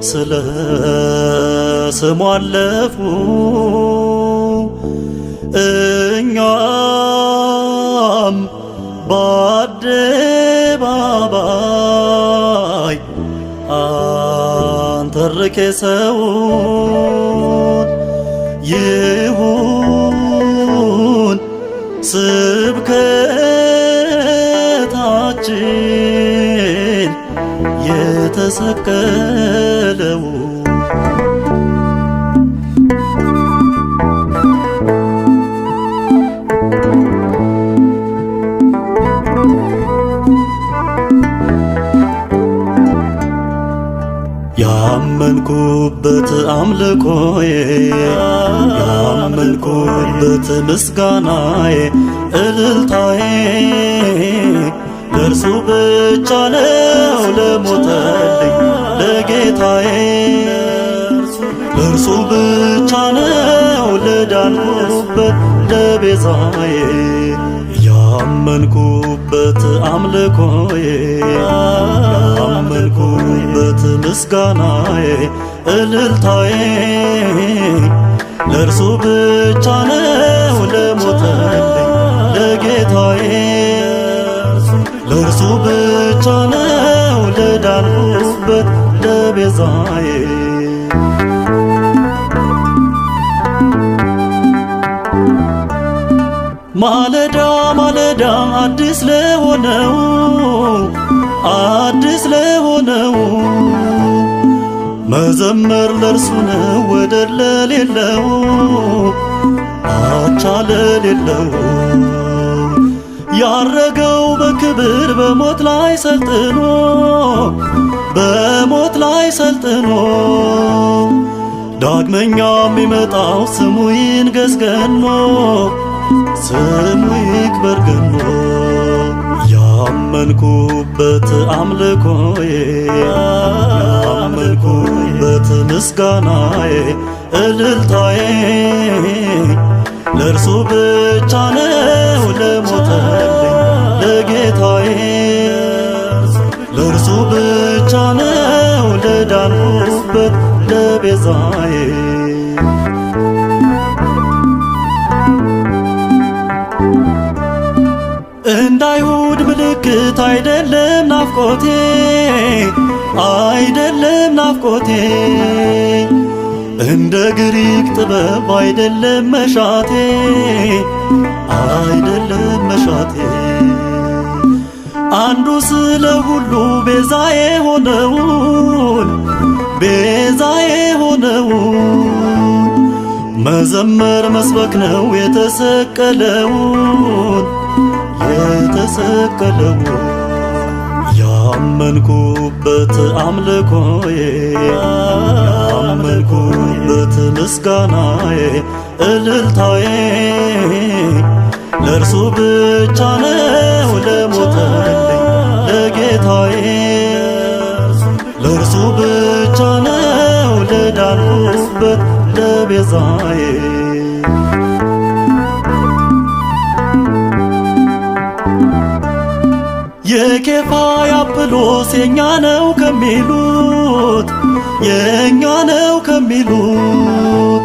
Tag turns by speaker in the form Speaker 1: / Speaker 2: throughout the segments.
Speaker 1: ስለ ስሙ አለፉ። እኛም በአደባባይ አንተርኬ ሰውን ይሁን ስብከታችን የተሰቀለው። ያመንኩበት አምልኮዬ ያመንኩበት ምስጋናዬ እልልታዬ ለእርሱ ብቻ ነው ለሞተልኝ ለጌታዬ። ለእርሱ ብቻ ነው ለዳንኩበት ለቤዛዬ። ያመንኩበት አምልኮዬ ያመንኩበት ምስጋናዬ እልልታዬ ለእርሱ ብቻ ነው ለሞተልኝ ለጌታዬ። ለእርሱ ብቻ ነው ለዳንኩበት ለቤዛዬ። ማለዳ ማለዳ አዲስ ለሆነው አዲስ ለሆነው መዘመር ለእርሱ ነው ወደር ለሌለው አቻ ለሌለው። ያረገው በክብር በሞት ላይ ሰልጥኖ በሞት ላይ ሰልጥኖ ዳግመኛ የሚመጣው ስሙ ይንገስ ገኖ ስሙ ይክበር ገኖ። ያመንኩበት አምልኮዬ ያመንኩበት ምስጋናዬ እልልታዬ ለእርሱ ብቻ ነው ለሞተልኝ ለጌታዬ። ለእርሱ ብቻ ነው ለዳንኩበት ለቤዛዬ። እንዳይሁድ ምልክት አይደለም ናፍቆቴ አይደለም ናፍቆቴ እንደ ግሪክ ጥበብ አይደለም መሻቴ አይደለም መሻቴ። አንዱ ስለ ሁሉ ቤዛዬ ሆነውን ቤዛዬ ሆነውን መዘመር መስበክ ነው የተሰቀለውን የተሰቀለውን። ያመንኩበት አምልኮዬ ያመንኩበት ምስጋናዬ እልልታዬ ለእርሱ ብቻ ነው ለሞተልኝ ለጌታዬ። ለእርሱ ብቻ ነው ለዳንኩበት ለቤዛዬ። የኬፋ የአጵሎስ የኛ ነው ከሚሉት የኛ ነው ከሚሉት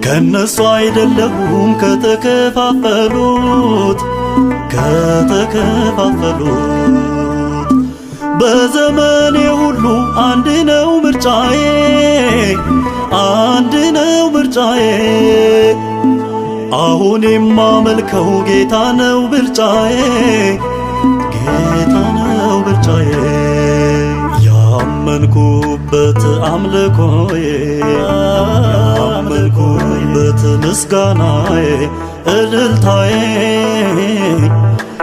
Speaker 1: ከነሱ አይደለሁም ከተከፋፈሉት ከተከፋፈሉት። በዘመኔ ሁሉ አንድ ነው ምርጫዬ አንድ ነው ምርጫዬ። አሁን የማመልከው ጌታ ነው ብልጫዬ ጌታ ነው ብልጫዬ። ያመንኩበት አምልኮዬ ያመንኩበት ምስጋናዬ እልልታዬ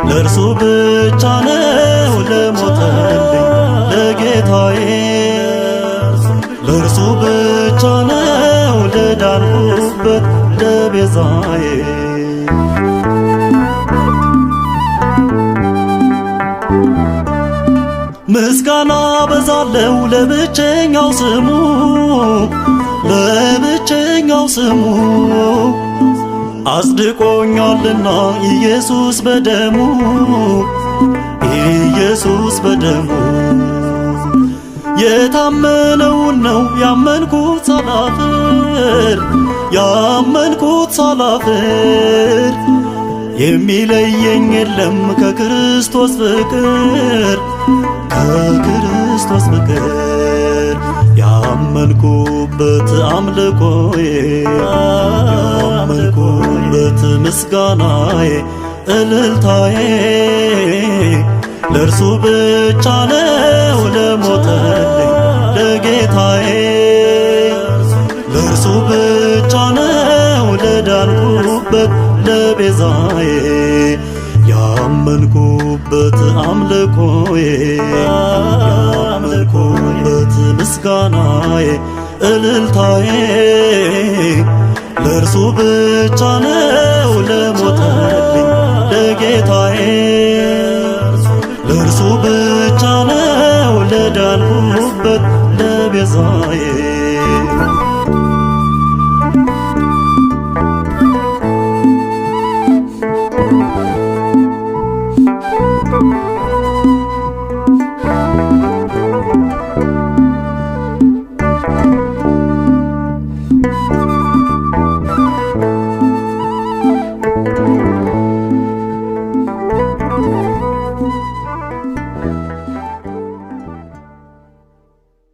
Speaker 1: ለእርሱ ብቻ ነው ለሞተልኝ ለጌታዬ። ለእርሱ ብቻ ነው ለዳንኩበት ለቤዛዬ። ምስጋና በዛለው ለብቸኛው ስሙ ለብቸኛው ስሙ አጽድቆኛልና ኢየሱስ በደሙ ኢየሱስ በደሙ የታመነውን ነው ያመንኩት ሳላፍር ያመንኩት ሳላፍር የሚለየኝ የለም ከክርስቶስ ፍቅር ከክርስቶስ ፍቅር ያመንኩበት አምልኮዬ ያመንኩበት ምስጋናዬ እልልታዬ ለእርሱ ብቻ ነው ለሞተልኝ ለጌታዬ ለእርሱ ብቻ ነው ለዳንኩበት ለቤዛዬ ያመንኩበት አምልኮዬ ያመንኩበት ምስጋናዬ እልልታዬ ለእርሱ ብቻ ነው ለሞተልኝ ለጌታዬ ለእርሱ ብቻ ነው ለዳንኩበት ለቤዛዬ